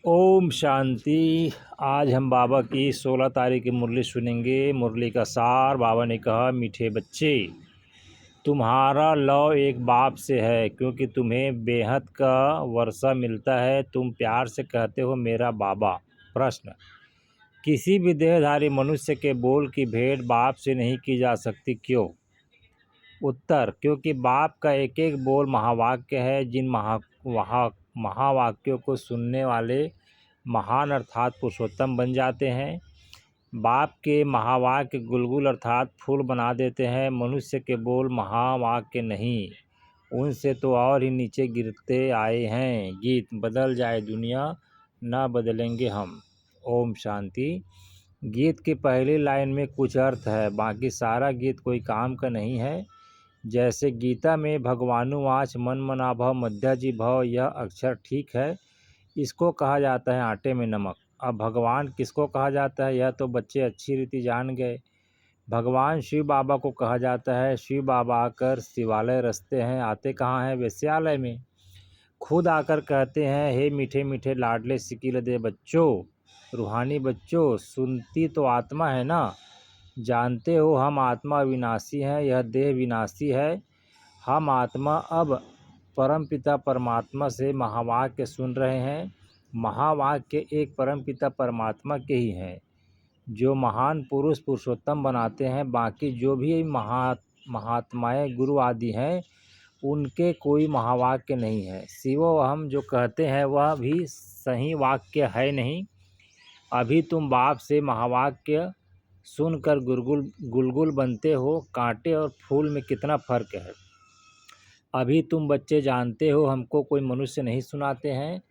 ओम शांति। आज हम बाबा की 16 तारीख की मुरली सुनेंगे। मुरली का सार। बाबा ने कहा, मीठे बच्चे, तुम्हारा लव एक बाप से है, क्योंकि तुम्हें बेहद का वर्षा मिलता है। तुम प्यार से कहते हो मेरा बाबा। प्रश्न, किसी भी देहधारी मनुष्य के बोल की भेंट बाप से नहीं की जा सकती, क्यों? उत्तर, क्योंकि बाप का एक एक बोल महावाक्य है। जिन महावाक्यों को सुनने वाले महान अर्थात पुरुषोत्तम बन जाते हैं। बाप के महावाक्य गुलगुल अर्थात फूल बना देते हैं। मनुष्य के बोल महावाक्य नहीं, उनसे तो और ही नीचे गिरते आए हैं। गीत, बदल जाए दुनिया ना बदलेंगे हम। ओम शांति। गीत की पहली लाइन में कुछ अर्थ है, बाकी सारा गीत कोई काम का नहीं है। जैसे गीता में भगवानुवाच मन मना भव मध्याजी भव, यह अक्षर ठीक है, इसको कहा जाता है आटे में नमक। अब भगवान किसको कहा जाता है, यह तो बच्चे अच्छी रीति जान गए। भगवान शिव बाबा को कहा जाता है। शिव बाबा आकर शिवालय रचते हैं, आते कहाँ हैं? वेश्यालय में। खुद आकर कहते हैं, हे मीठे मीठे लाडले सिकील दे बच्चों, रूहानी बच्चों, सुनती तो आत्मा है ना। जानते हो हम आत्मा विनाशी हैं, यह देह विनाशी है। हम आत्मा अब परमपिता परमात्मा से महावाक्य सुन रहे हैं। महावाक्य एक परमपिता परमात्मा के ही हैं, जो महान पुरुष पुरुषोत्तम बनाते हैं। बाकी जो भी महात्माएं गुरु आदि हैं, उनके कोई महावाक्य नहीं है। शिवो हम जो कहते हैं वह भी सही वाक्य है नहीं। अभी तुम बाप से महावाक्य सुनकर गुलगुल बनते हो। कांटे और फूल में कितना फर्क है। अभी तुम बच्चे जानते हो, हमको कोई मनुष्य नहीं सुनाते हैं।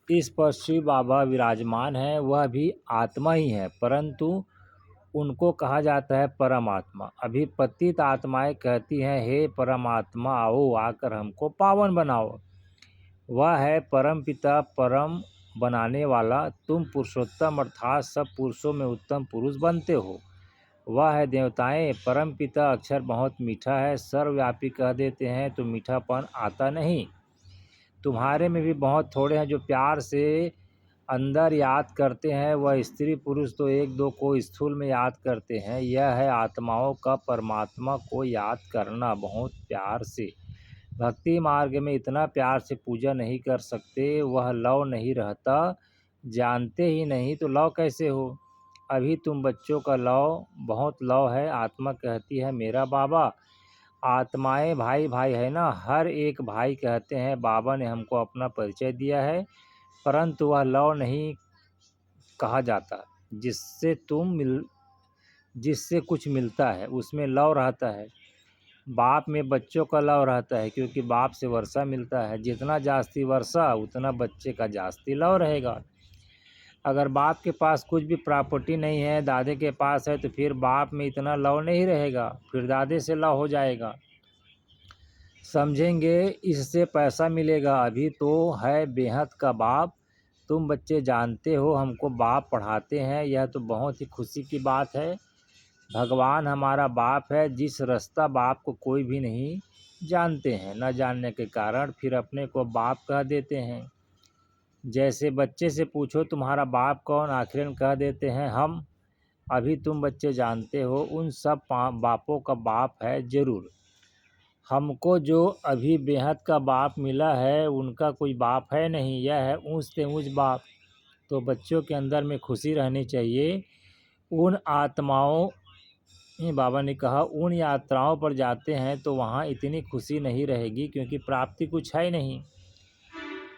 इस पर शिव बाबा विराजमान है, वह भी आत्मा ही है, परंतु उनको कहा जाता है परमात्मा। अभी पतित आत्माएं कहती हैं, हे परमात्मा आओ, आकर हमको पावन बनाओ। वह है परम पिता, परम बनाने वाला। तुम पुरुषोत्तम अर्थात सब पुरुषों में उत्तम पुरुष बनते हो। वह है देवताएं। परम पिता अक्षर बहुत मीठा है, सर्वव्यापी कह देते हैं तो मीठापन आता नहीं। तुम्हारे में भी बहुत थोड़े हैं जो प्यार से अंदर याद करते हैं। वह स्त्री पुरुष तो एक दो को स्थूल में याद करते हैं। यह है आत्माओं का परमात्मा को याद करना बहुत प्यार से। भक्ति मार्ग में इतना प्यार से पूजा नहीं कर सकते, वह लव नहीं रहता। जानते ही नहीं तो लव कैसे हो। अभी तुम बच्चों का लव बहुत लव है। आत्मा कहती है मेरा बाबा। आत्माएं भाई भाई है ना, हर एक भाई कहते हैं। बाबा ने हमको अपना परिचय दिया है, परंतु वह लव नहीं कहा जाता। जिससे कुछ मिलता है उसमें लव रहता है। बाप में बच्चों का लव रहता है, क्योंकि बाप से वर्षा मिलता है। जितना जास्ती वर्षा उतना बच्चे का जास्ती लव रहेगा। अगर बाप के पास कुछ भी प्रॉपर्टी नहीं है, दादे के पास है, तो फिर बाप में इतना लव नहीं रहेगा, फिर दादे से लव हो जाएगा। समझेंगे इससे पैसा मिलेगा। अभी तो है बेहद का बाप। तुम बच्चे जानते हो हमको बाप पढ़ाते हैं, यह तो बहुत ही खुशी की बात है। भगवान हमारा बाप है। जिस रास्ता बाप को कोई भी नहीं जानते हैं, न जानने के कारण फिर अपने को बाप कह देते हैं। जैसे बच्चे से पूछो तुम्हारा बाप कौन, आखिर में कह देते हैं हम। अभी तुम बच्चे जानते हो उन सब बापों का बाप है जरूर। हमको जो अभी बेहद का बाप मिला है, उनका कोई बाप है नहीं, यह है ऊंच से ऊंच बाप। तो बच्चों के अंदर में खुशी रहनी चाहिए। उन आत्माओं, बाबा ने कहा, उन यात्राओं पर जाते हैं तो वहाँ इतनी खुशी नहीं रहेगी, क्योंकि प्राप्ति कुछ है नहीं।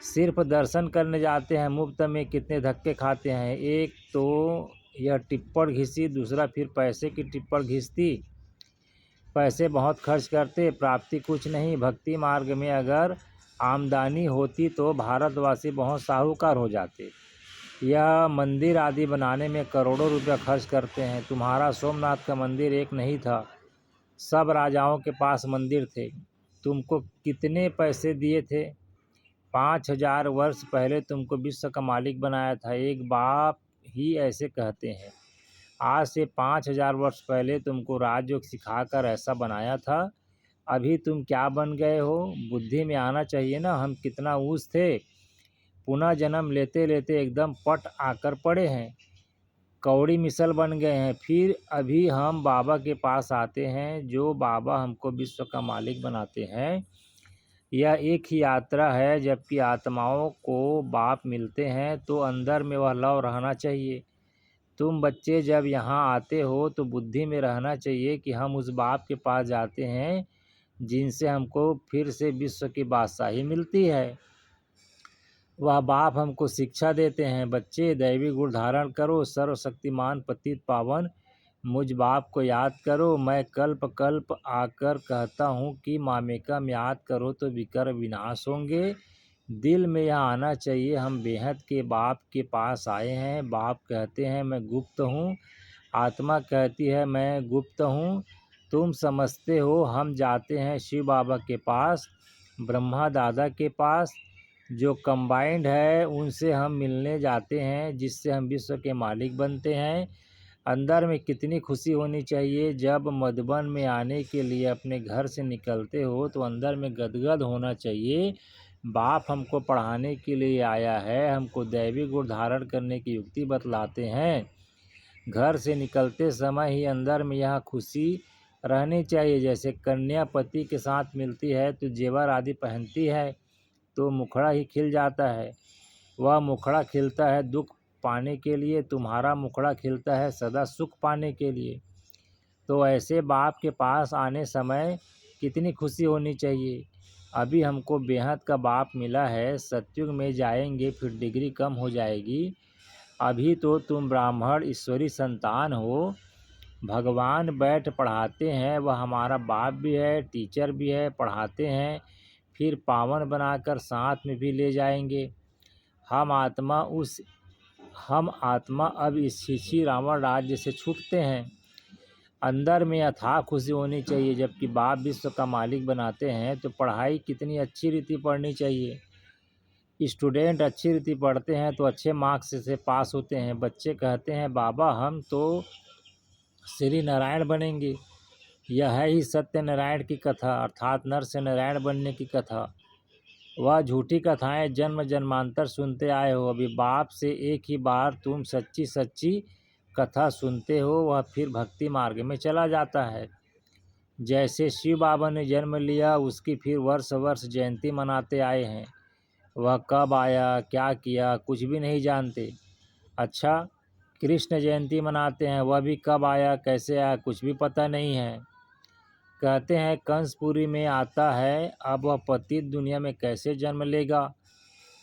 सिर्फ दर्शन करने जाते हैं, मुफ्त में कितने धक्के खाते हैं। एक तो यह टिप्पण घिसी, दूसरा फिर पैसे की टिप्पण घिसती। पैसे बहुत खर्च करते, प्राप्ति कुछ नहीं। भक्ति मार्ग में अगर आमदनी होती तो भारतवासी बहुत साहूकार हो जाते। यह मंदिर आदि बनाने में करोड़ों रुपया खर्च करते हैं। तुम्हारा सोमनाथ का मंदिर एक नहीं था, सब राजाओं के पास मंदिर थे। तुमको कितने पैसे दिए थे? 5000 वर्ष पहले तुमको विश्व का मालिक बनाया था। एक बाप ही ऐसे कहते हैं। आज से 5000 वर्ष पहले तुमको राजयोग सिखाकर ऐसा बनाया था। अभी तुम क्या बन गए हो? बुद्धि में आना चाहिए ना, हम कितना ऊँच थे। पुनः जन्म लेते लेते एकदम पट आकर पड़े हैं, कौड़ी मिसल बन गए हैं। फिर अभी हम बाबा के पास आते हैं, जो बाबा हमको विश्व का मालिक बनाते हैं। यह एक ही यात्रा है। जबकि आत्माओं को बाप मिलते हैं तो अंदर में वह लव रहना चाहिए। तुम बच्चे जब यहाँ आते हो तो बुद्धि में रहना चाहिए कि हम उस बाप के पास जाते हैं जिनसे हमको फिर से विश्व की बादशाही मिलती है। वह बाप हमको शिक्षा देते हैं, बच्चे दैवी गुण धारण करो, सर्वशक्तिमान पतित पावन मुझ बाप को याद करो। मैं कल्प कल्प आकर कहता हूँ कि मामेकम याद करो तो विकर विनाश होंगे। दिल में यह आना चाहिए, हम बेहद के बाप के पास आए हैं। बाप कहते हैं मैं गुप्त हूँ, आत्मा कहती है मैं गुप्त हूँ। तुम समझते हो हम जाते हैं शिव बाबा के पास, ब्रह्मा दादा के पास, जो कंबाइंड है उनसे हम मिलने जाते हैं, जिससे हम विश्व के मालिक बनते हैं। अंदर में कितनी खुशी होनी चाहिए। जब मधुबन में आने के लिए अपने घर से निकलते हो तो अंदर में गदगद होना चाहिए। बाप हमको पढ़ाने के लिए आया है, हमको दैवी गुण धारण करने की युक्ति बतलाते हैं। घर से निकलते समय ही अंदर में यह खुशी रहनी चाहिए। जैसे कन्या पति के साथ मिलती है तो जेवर आदि पहनती है तो मुखड़ा ही खिल जाता है। वह मुखड़ा खिलता है दुख पाने के लिए, तुम्हारा मुखड़ा खिलता है सदा सुख पाने के लिए। तो ऐसे बाप के पास आने समय कितनी खुशी होनी चाहिए। अभी हमको बेहद का बाप मिला है, सतयुग में जाएंगे फिर डिग्री कम हो जाएगी। अभी तो तुम ब्राह्मण ईश्वरी संतान हो, भगवान बैठ पढ़ाते हैं, वह हमारा बाप भी है, टीचर भी है, पढ़ाते हैं, फिर पावन बनाकर साथ में भी ले जाएंगे। हम आत्मा अब इस छीछी रावण राज्य से छूटते हैं। अंदर में अथाह खुशी होनी चाहिए। जबकि बाप विश्व का मालिक बनाते हैं तो पढ़ाई कितनी अच्छी रीति पढ़नी चाहिए। स्टूडेंट अच्छी रीति पढ़ते हैं तो अच्छे मार्क्स से पास होते हैं। बच्चे कहते हैं बाबा हम तो श्री नारायण बनेंगे। यह है ही सत्यनारायण की कथा, अर्थात नर से नारायण बनने की कथा। वह झूठी कथाएं जन्म जन्मांतर सुनते आए हो। अभी बाप से एक ही बार तुम सच्ची सच्ची कथा सुनते हो, वह फिर भक्ति मार्ग में चला जाता है। जैसे शिव बाबा ने जन्म लिया, उसकी फिर वर्ष वर्ष जयंती मनाते आए हैं। वह कब आया, क्या किया, कुछ भी नहीं जानते। अच्छा, कृष्ण जयंती मनाते हैं, वह भी कब आया, कैसे आया, कुछ भी पता नहीं है। कहते हैं कंसपुरी में आता है, अब वह पतित दुनिया में कैसे जन्म लेगा।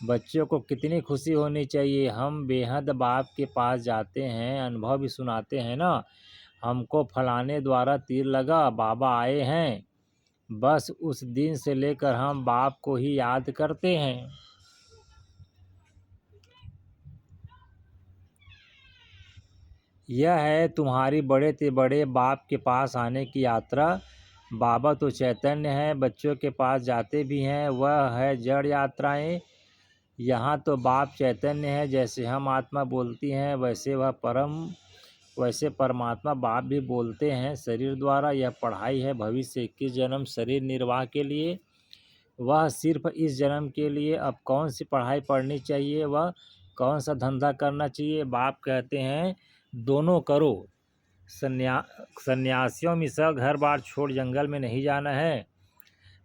बच्चों को कितनी खुशी होनी चाहिए। हम बेहद बाप के पास जाते हैं, अनुभव भी सुनाते हैं ना, हमको फलाने द्वारा तीर लगा, बाबा आए हैं। बस उस दिन से लेकर हम बाप को ही याद करते हैं। यह है तुम्हारी बड़े से बड़े बाप के पास आने की यात्रा। बाबा तो चैतन्य है, बच्चों के पास जाते भी हैं, वह है जड़ यात्राएं। यहाँ तो बाप चैतन्य है, जैसे हम आत्मा बोलती हैं वैसे परमात्मा बाप भी बोलते हैं शरीर द्वारा। यह पढ़ाई है भविष्य 21 जन्म शरीर निर्वाह के लिए, वह सिर्फ इस जन्म के लिए। अब कौन सी पढ़ाई पढ़नी चाहिए, वह कौन सा धंधा करना चाहिए। बाप कहते हैं दोनों करो। सन्यासियों में सब घर बार छोड़ जंगल में नहीं जाना है,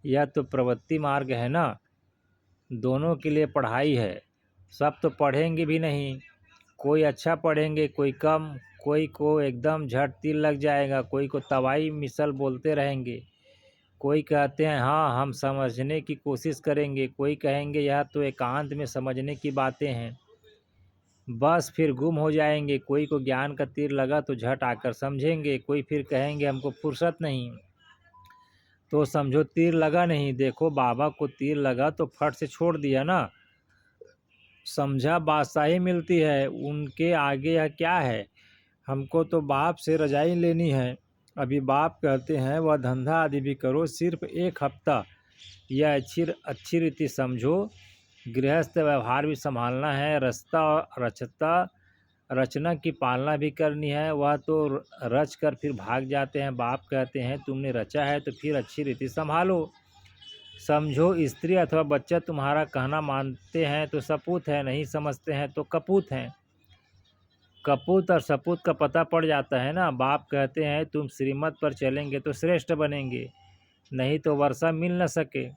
यह तो प्रवृत्ति मार्ग है ना। दोनों के लिए पढ़ाई है। सब तो पढ़ेंगे भी नहीं, कोई अच्छा पढ़ेंगे, कोई कम, कोई को एकदम झट तीर लग जाएगा, कोई को तवाई मिसल बोलते रहेंगे। कोई कहते हैं हाँ हम समझने की कोशिश करेंगे, कोई कहेंगे यह तो एकांत में समझने की बातें हैं। बस फिर गुम हो जाएंगे। कोई को ज्ञान का तीर लगा तो झट आकर समझेंगे, कोई फिर कहेंगे हमको फुर्सत नहीं, तो समझो तीर लगा नहीं। देखो बाबा को तीर लगा तो फट से छोड़ दिया ना, समझा बादशाही मिलती है। उनके आगे यह क्या है। हमको तो बाप से रजाई लेनी है। अभी बाप कहते हैं वह धंधा आदि भी करो, सिर्फ 1 हफ्ता यह अच्छी रीति समझो। गृहस्थ व्यवहार भी संभालना है, रचना की पालना भी करनी है। वह तो रच कर फिर भाग जाते हैं। बाप कहते हैं तुमने रचा है तो फिर अच्छी रीति संभालो। समझो, स्त्री अथवा बच्चा तुम्हारा कहना मानते हैं तो सपूत है, नहीं समझते हैं तो कपूत हैं। कपूत और सपूत का पता पड़ जाता है ना। बाप कहते हैं तुम श्रीमत पर चलेंगे तो श्रेष्ठ बनेंगे, नहीं तो वर्षा मिल न सके।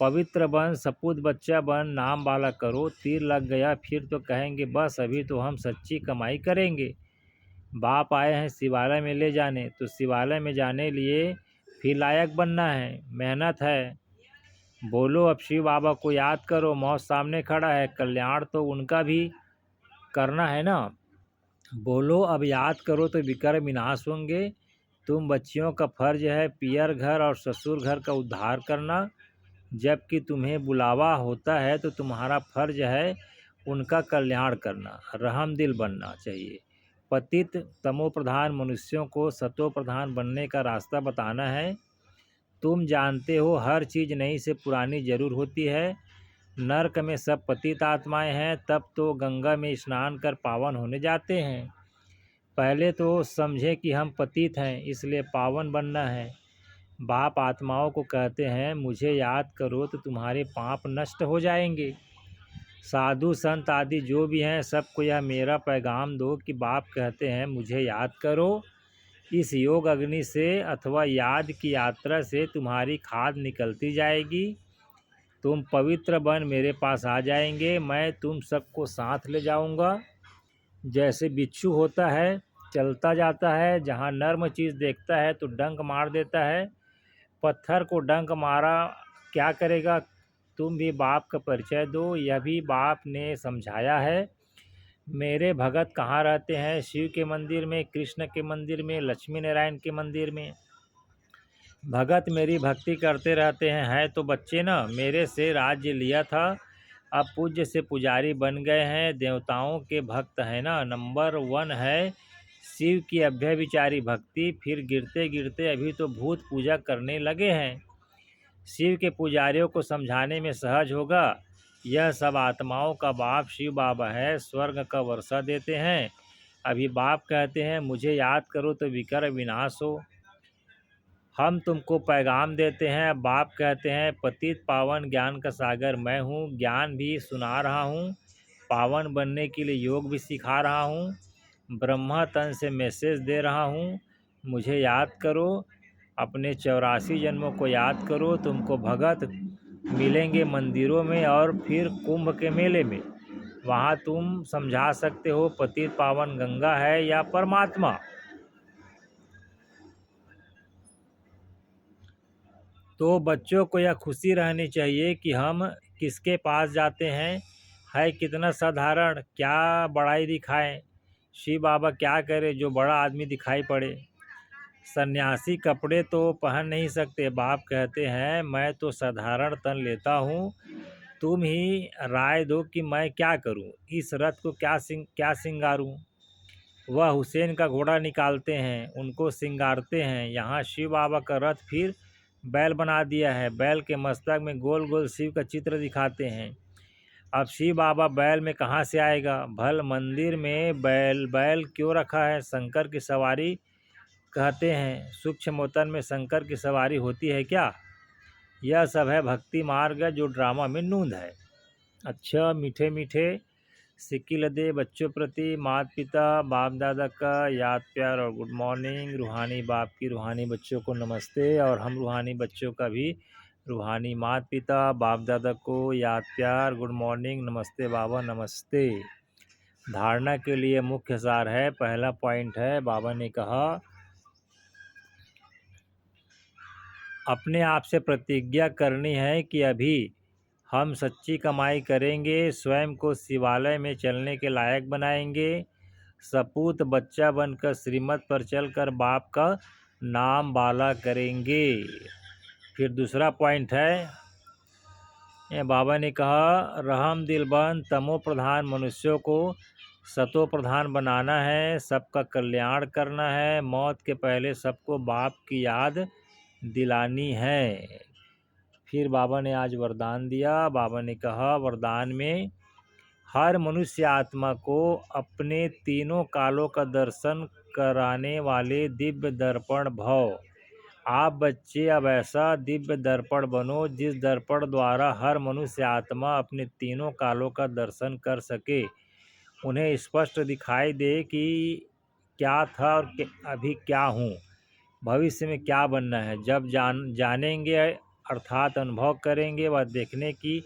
पवित्र बन, सपूत बच्चा बन, नाम वाला करो। तीर लग गया फिर तो कहेंगे बस अभी तो हम सच्ची कमाई करेंगे। बाप आए हैं शिवालय में ले जाने, तो शिवालय में जाने लिए फिर लायक बनना है, मेहनत है। बोलो अब शिव बाबा को याद करो, मौत सामने खड़ा है, कल्याण तो उनका भी करना है ना। बोलो अब याद करो तो विकर्म विनाश होंगे। तुम बच्चियों का फर्ज है पियर घर और ससुर घर का उद्धार करना। जबकि तुम्हें बुलावा होता है तो तुम्हारा फर्ज है उनका कल्याण करना, रहम दिल बनना चाहिए। पतित तमो प्रधान मनुष्यों को सतो प्रधान बनने का रास्ता बताना है। तुम जानते हो हर चीज़ नई से पुरानी जरूर होती है। नर्क में सब पतित आत्माएं हैं, तब तो गंगा में स्नान कर पावन होने जाते हैं। पहले तो समझे कि हम पतित हैं, इसलिए पावन बनना है। बाप आत्माओं को कहते हैं मुझे याद करो तो तुम्हारे पाप नष्ट हो जाएंगे। साधु संत आदि जो भी हैं सबको यह मेरा पैगाम दो कि बाप कहते हैं मुझे याद करो। इस योग अग्नि से अथवा याद की यात्रा से तुम्हारी खाद निकलती जाएगी। तुम पवित्र बन मेरे पास आ जाएंगे, मैं तुम सबको साथ ले जाऊंगा। जैसे बिच्छू होता है, चलता जाता है, जहाँ नर्म चीज़ देखता है तो डंक मार देता है। पत्थर को डंक मारा क्या करेगा। तुम भी बाप का परिचय दो, यह भी बाप ने समझाया है। मेरे भगत कहाँ रहते हैं, शिव के मंदिर में, कृष्ण के मंदिर में, लक्ष्मी नारायण के मंदिर में। भगत मेरी भक्ति करते रहते हैं, है तो बच्चे ना। मेरे से राज्य लिया था, अब पूज्य से पुजारी बन गए हैं। देवताओं के भक्त हैं ना। नंबर 1 है शिव की अभ्यभिचारी भक्ति, फिर गिरते गिरते अभी तो भूत पूजा करने लगे हैं। शिव के पुजारियों को समझाने में सहज होगा। यह सब आत्माओं का बाप शिव बाबा है, स्वर्ग का वर्षा देते हैं। अभी बाप कहते हैं मुझे याद करो तो विकर विनाश हो। हम तुमको पैगाम देते हैं। बाप कहते हैं पतित पावन ज्ञान का सागर मैं हूँ, ज्ञान भी सुना रहा हूँ, पावन बनने के लिए योग भी सिखा रहा हूँ, ब्रह्मा तन से मैसेज दे रहा हूँ। मुझे याद करो, अपने 84 जन्मों को याद करो। तुमको भगत मिलेंगे मंदिरों में और फिर कुंभ के मेले में। वहाँ तुम समझा सकते हो पतित पावन गंगा है या परमात्मा। तो बच्चों को यह खुशी रहनी चाहिए कि हम किसके पास जाते हैं। है कितना साधारण, क्या बड़ाई दिखाएं। शिव बाबा क्या करे जो बड़ा आदमी दिखाई पड़े। सन्यासी कपड़े तो पहन नहीं सकते। बाप कहते हैं मैं तो साधारण तन लेता हूँ, तुम ही राय दो कि मैं क्या करूँ, इस रथ को क्या सिंगारूँ। वह हुसैन का घोड़ा निकालते हैं, उनको सिंगारते हैं। यहाँ शिव बाबा का रथ फिर बैल बना दिया है। बैल के मस्तक में गोल गोल शिव का चित्र दिखाते हैं। अब शिव बाबा बैल में कहाँ से आएगा। भल मंदिर में बैल क्यों रखा है। शंकर की सवारी कहते हैं, सूक्ष्म वतन में शंकर की सवारी होती है क्या। यह सब है भक्ति मार्ग जो ड्रामा में नूंद है। अच्छा मीठे मीठे सिक्की लदे बच्चों प्रति माता पिता बाप दादा का याद प्यार और गुड मॉर्निंग। रूहानी बाप की रूहानी बच्चों को नमस्ते, और हम रूहानी बच्चों का भी रूहानी माता पिता बाप दादा को याद प्यार, गुड मॉर्निंग, नमस्ते बाबा नमस्ते। धारणा के लिए मुख्य सार है। पहला पॉइंट है, बाबा ने कहा अपने आप से प्रतिज्ञा करनी है कि अभी हम सच्ची कमाई करेंगे, स्वयं को शिवालय में चलने के लायक बनाएंगे, सपूत बच्चा बनकर श्रीमत पर चलकर बाप का नाम बाला करेंगे। फिर दूसरा पॉइंट है, बाबा ने कहा रहम दिल बन, तमो प्रधान मनुष्यों को सतो प्रधान बनाना है, सबका कल्याण करना है, मौत के पहले सबको बाप की याद दिलानी है। फिर बाबा ने आज वरदान दिया। बाबा ने कहा वरदान में हर मनुष्य आत्मा को अपने तीनों कालों का दर्शन कराने वाले दिव्य दर्पण भव आप बच्चे अब ऐसा दिव्य दर्पण बनो जिस दर्पण द्वारा हर मनुष्य आत्मा अपने तीनों कालों का दर्शन कर सके, उन्हें स्पष्ट दिखाई दे कि क्या था और अभी क्या हूँ, भविष्य में क्या बनना है। जब जानेंगे अर्थात अनुभव करेंगे व देखने की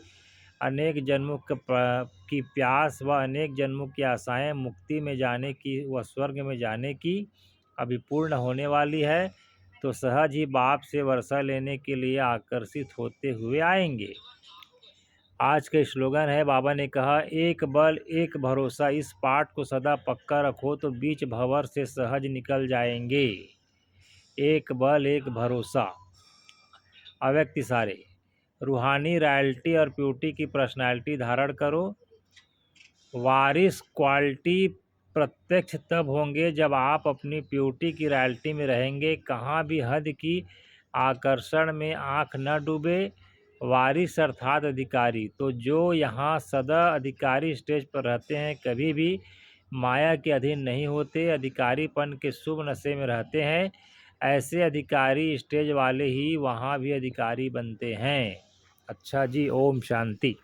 अनेक जन्मों की प्यास व अनेक जन्मों की आशाएं मुक्ति में जाने की व स्वर्ग में जाने की अभी पूर्ण होने वाली है, तो सहज ही बाप से वर्षा लेने के लिए आकर्षित होते हुए आएंगे। आज का स्लोगन है, बाबा ने कहा, एक बल एक भरोसा। इस पाठ को सदा पक्का रखो तो बीच भंवर से सहज निकल जाएंगे। एक बल एक भरोसा। अव्यक्त इशारे। रूहानी रॉयल्टी और प्यूरिटी की पर्सनालिटी धारण करो। वारिस क्वालिटी प्रत्यक्ष तब होंगे जब आप अपनी प्यूरिटी की रॉयल्टी में रहेंगे। कहाँ भी हद की आकर्षण में आँख न डूबे। वारिस अर्थात अधिकारी, तो जो यहाँ सदा अधिकारी स्टेज पर रहते हैं कभी भी माया के अधीन नहीं होते, अधिकारीपन के शुभ नशे में रहते हैं। ऐसे अधिकारी स्टेज वाले ही वहाँ भी अधिकारी बनते हैं। अच्छा जी, ओम शांति।